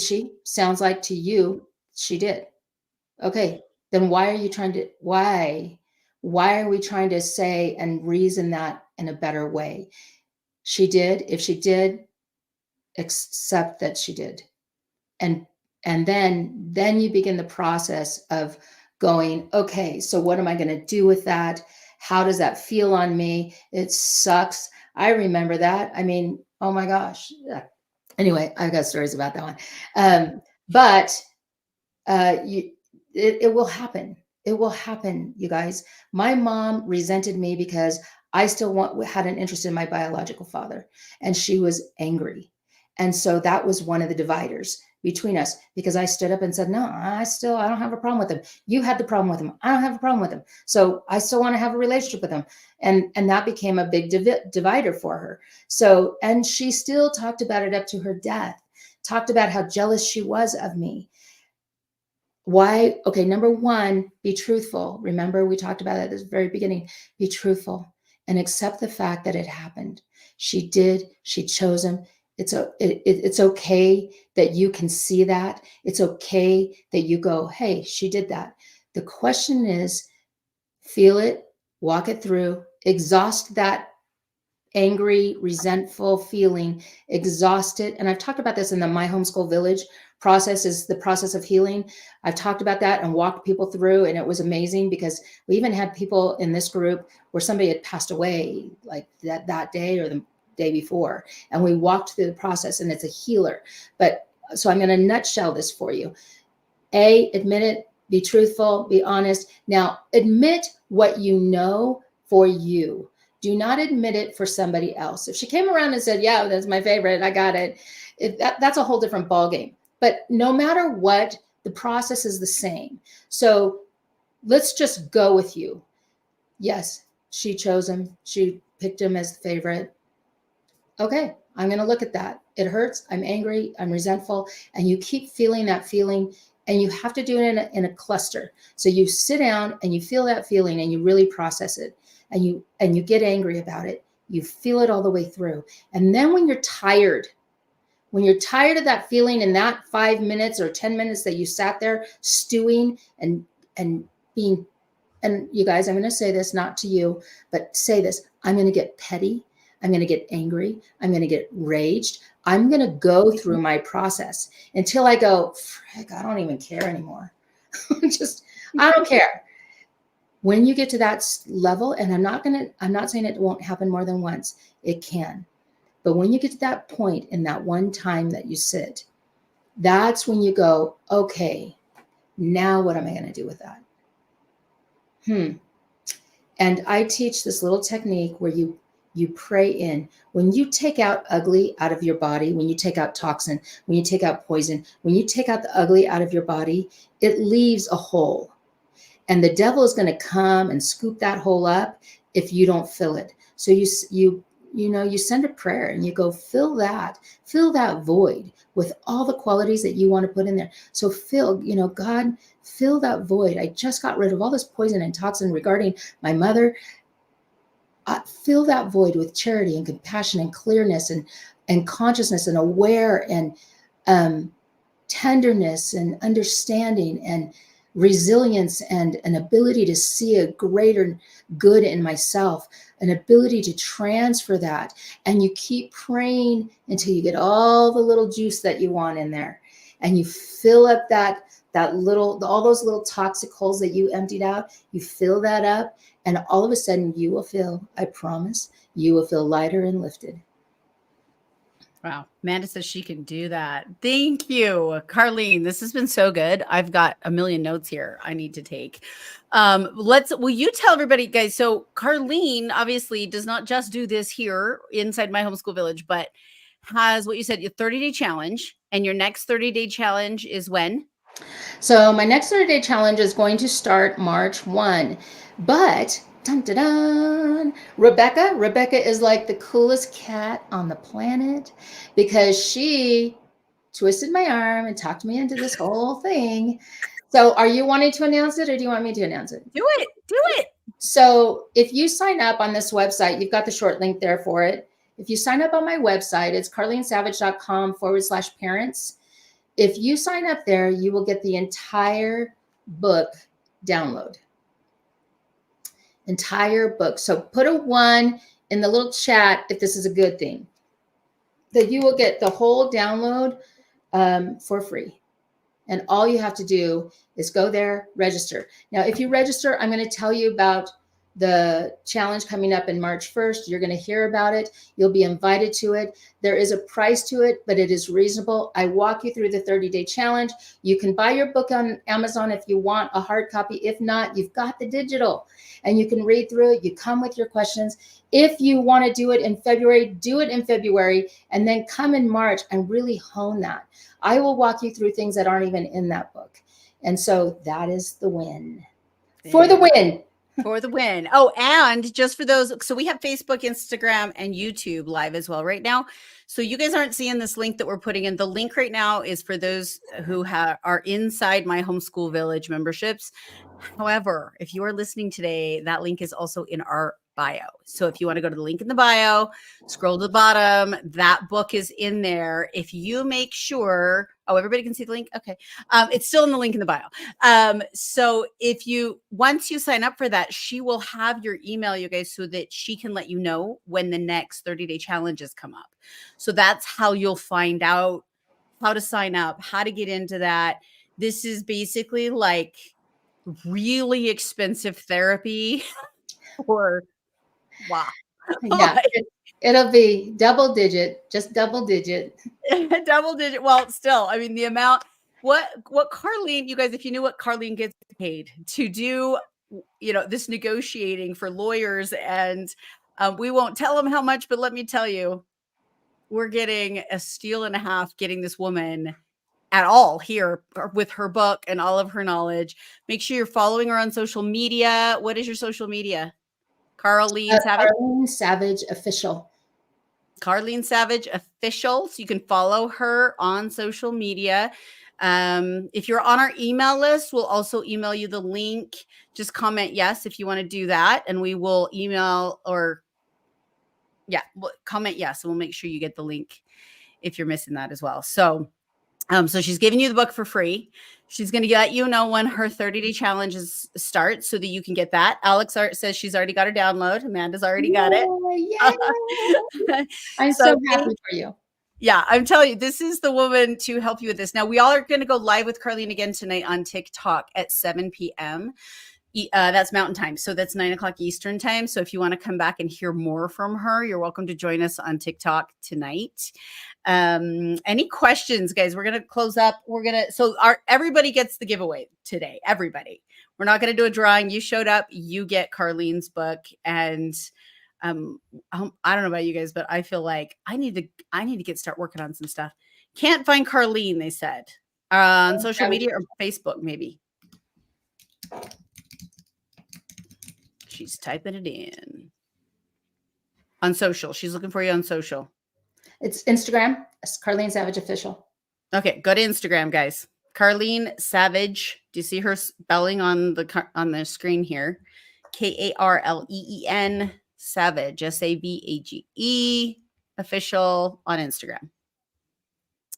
she? Sounds like to you, she did. Okay, then why Why are we trying to say and reason that in a better way? She did. If she did, accept that she did. And then you begin the process of going, okay, so what am I going to do with that? How does that feel on me? It sucks. I remember that. I mean, oh my gosh. Anyway, I've got stories about that one. But it will happen. It will happen, you guys. My mom resented me because I still had an interest in my biological father, and she was angry. And so that was one of the dividers between us, because I stood up and said, no, I don't have a problem with him. You had the problem with him. I don't have a problem with him. So I still want to have a relationship with him. And that became a big divider for her. So, and she still talked about it up to her death, talked about how jealous she was of me. Why? Okay, number one, be truthful. Remember, we talked about it at the very beginning. Be truthful and accept the fact that it happened. She did. She chose him. It's okay that you can see that. It's okay that you go, hey, she did that. The question is, feel it, walk it through, exhaust that angry, resentful feeling, exhaust it. And I've talked about this in the My Homeschool Village process, is the process of healing. I've talked about that and walked people through, and it was amazing, because we even had people in this group where somebody had passed away like that day or the day before, and we walked through the process, and it's a healer. But so I'm going to nutshell this for you. Admit it, be truthful, be honest. Now, admit what you know for you. Do not admit it for somebody else. If she came around and said, yeah, that's my favorite, I got it, that's a whole different ballgame. But no matter what, the process is the same. So let's just go with you. Yes, she chose him. She picked him as the favorite. Okay, I'm going to look at that. It hurts. I'm angry. I'm resentful. And you keep feeling that feeling, and you have to do it in a cluster. So you sit down and you feel that feeling, and you really process it, and you get angry about it. You feel it all the way through. And then when you're tired of that feeling in that 5 minutes or 10 minutes that you sat there stewing and being, and you guys, I'm going to say this, not to you, but say this, I'm going to get petty. I'm going to get angry. I'm going to get raged. I'm going to go through my process until I go, frick, I don't even care anymore. I don't care. When you get to that level, and I'm not saying it won't happen more than once. It can. But when you get to that point in that one time that you sit, that's when you go, okay, now what am I going to do with that? And I teach this little technique where you pray in. When you take out ugly out of your body, when you take out toxin, when you take out poison, when you take out the ugly out of your body, it leaves a hole. And the devil is going to come and scoop that hole up if you don't fill it. So you send a prayer and you go, fill that void with all the qualities that you want to put in there. So God, fill that void. I just got rid of all this poison and toxin regarding my mother. Fill that void with charity and compassion and clearness and consciousness and aware and tenderness and understanding and resilience and an ability to see a greater good in myself, an ability to transfer that. And you keep praying until you get all the little juice that you want in there, and you fill up all those little toxic holes that you emptied out. You fill that up, and all of a sudden you will feel, I promise, you will feel lighter and lifted. Wow. Amanda says she can do that. Thank you, Karleen. This has been so good. I've got a million notes here I need to take. Will you tell everybody, guys? So Karleen obviously does not just do this here inside My Homeschool Village, but has what you said, your 30-day challenge, and your next 30-day challenge is when? So my next 30-day challenge is going to start March 1, but dun, dun, dun, Rebecca is like the coolest cat on the planet, because she twisted my arm and talked me into this whole thing. So are you wanting to announce it, or do you want me to announce it? Do it. So if you sign up on this website, you've got the short link there for it. If you sign up on my website, it's karleensavage.com/parents. If you sign up there, you will get the entire book download. entire book. So put a 1 in the little chat if this is a good thing. That you will get the whole download for free. And all you have to do is go there, register. Now, if you register, I'm going to tell you about the challenge coming up in March 1st. You're going to hear about it. You'll be invited to it. There is a price to it, but it is reasonable. I walk you through the 30-day challenge. You can buy your book on Amazon if you want a hard copy. If not, you've got the digital and you can read through it. You come with your questions. If you want to do it in February, do it in February, and then come in March and really hone that. I will walk you through things that aren't even in that book. And so that is the win. For the win. For the win. Oh, and just for those, so we have Facebook, Instagram, and YouTube live as well right now. So you guys aren't seeing this link that we're putting in. The link right now is for those who are inside my Homeschool Village memberships. However, if you are listening today, that link is also in our bio. So if you want to go to the link in the bio, scroll to the bottom, that book is in there. If you make sure, oh, everybody can see the link. Okay. It's still in the link in the bio. So once you sign up for that, she will have your email, you guys, so that she can let you know when the next 30-day challenges come up. So that's how you'll find out how to sign up, how to get into that. This is basically like really expensive therapy or wow. Yeah, it'll be double digit, just double digit. Double digit. Well, still, I mean, the amount, what Karleen, you guys, if you knew what Karleen gets paid to do, this negotiating for lawyers, and we won't tell them how much, but let me tell you, we're getting a steal and a half getting this woman at all here with her book and all of her knowledge. Make sure you're following her on social media. What is your social media? Karleen Savage? Karleen Savage Official. Karleen Savage Official. So you can follow her on social media. If you're on our email list, we'll also email you the link. Just comment yes if you want to do that, and we will email comment yes, and we'll make sure you get the link if you're missing that as well. So she's giving you the book for free. She's going to let you know when her 30-day challenges start so that you can get that. Alex says she's already got her download. Amanda's already got it. Yeah. I'm so happy for you. Yeah, I'm telling you, this is the woman to help you with this. Now, we all are going to go live with Karleen again tonight on TikTok at 7 p.m. That's Mountain Time. So that's 9 o'clock Eastern Time. So if you want to come back and hear more from her, you're welcome to join us on TikTok tonight. Any questions, guys? We're going to close up. Everybody gets the giveaway today. Everybody. We're not going to do a drawing. You showed up, you get Karleen's book. And I don't know about you guys, but I feel like I need to start working on some stuff. Can't find Karleen, they said, on social media or Facebook, maybe. She's typing it in on social. She's looking for you on social. It's Instagram. It's Karleen Savage Official. Okay, go to Instagram, guys. Karleen Savage. Do you see her spelling on the screen here? Karleen Savage. Savage. Official on Instagram.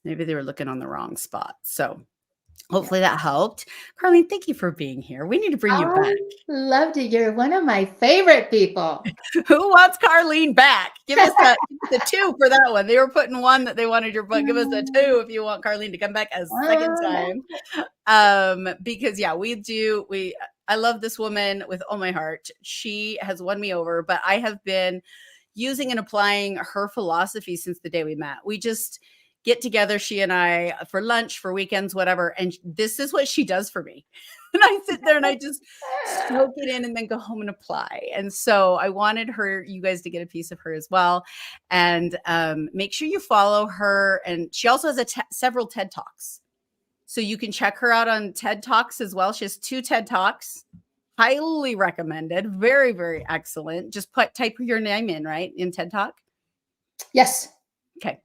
Maybe they were looking on the wrong spot. So hopefully that helped. Karleen, thank you for being here. We need to bring you back. Loved it. You're one of my favorite people. Who wants Karleen back? Give us a 2 for that one. They were putting 1 that they wanted your book. Give us a 2 if you want Karleen to come back a second time. Because I love this woman with all my heart. She has won me over, but I have been using and applying her philosophy since the day we met. We just get together, she and I, for lunch, for weekends, whatever. And this is what she does for me. And I sit there and I just soak it in and then go home and apply. And so I wanted you guys to get a piece of her as well. And make sure you follow her. And she also has several TED Talks. So you can check her out on TED Talks as well. She has 2 TED Talks. Highly recommended. Very, very excellent. Just type your name in, right? In TED Talk? Yes. Okay.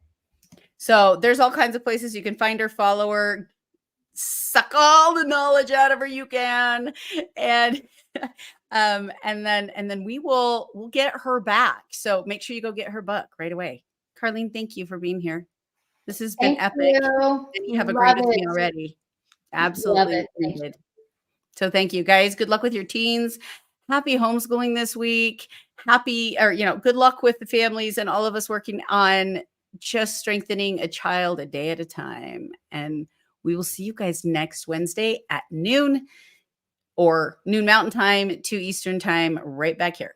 So there's all kinds of places you can find her, follow her, suck all the knowledge out of her you can. And then we'll get her back. So make sure you go get her book right away. Karleen, thank you for being here. This has been epic. You have agreed with me already. Absolutely. So thank you, guys. Good luck with your teens. happy homeschooling this week. Good luck with the families and all of us working on just strengthening a child a day at a time. And we will see you guys next Wednesday at noon or noon Mountain Time, 2 Eastern Time, right back here.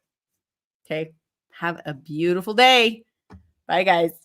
Okay. Have a beautiful day. Bye, guys.